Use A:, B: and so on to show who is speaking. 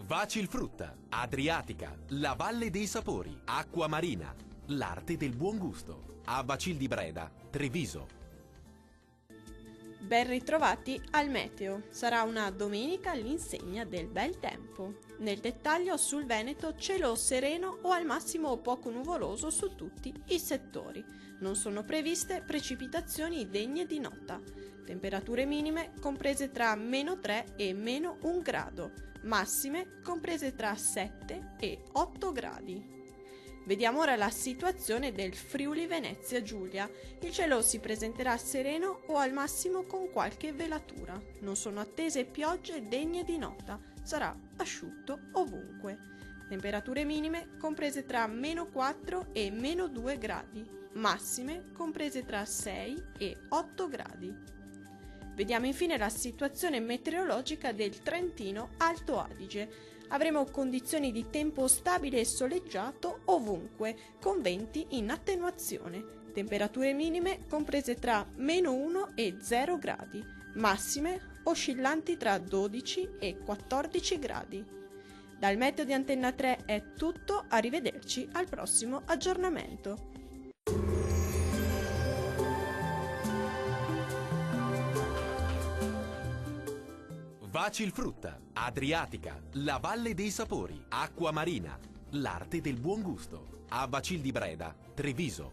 A: Vacilfrutta, Adriatica, la Valle dei Sapori, Acqua Marina, l'arte del buon gusto. A Bacil di Breda, Treviso.
B: Ben ritrovati al meteo. Sarà una domenica all'insegna del bel tempo. Nel dettaglio, sul Veneto cielo sereno o al massimo poco nuvoloso su tutti i settori. Non sono previste precipitazioni degne di nota. Temperature minime comprese tra -3 e -1 grado, massime comprese tra 7 e 8 gradi. Vediamo ora la situazione del Friuli Venezia Giulia. Il cielo si presenterà sereno o al massimo con qualche velatura. Non sono attese piogge degne di nota. Sarà asciutto ovunque. Temperature minime comprese tra -4 e -2 gradi. Massime comprese tra 6 e 8 gradi. Vediamo infine la situazione meteorologica del Trentino Alto Adige. Avremo condizioni di tempo stabile e soleggiato ovunque, con venti in attenuazione. Temperature minime comprese tra -1 e 0 gradi, massime oscillanti tra 12 e 14 gradi. Dal meteo di Antenna 3 è tutto, arrivederci al prossimo aggiornamento.
A: Vacilfrutta, Adriatica, la Valle dei Sapori, Acqua Marina, l'arte del buon gusto. A Bacil di Breda, Treviso.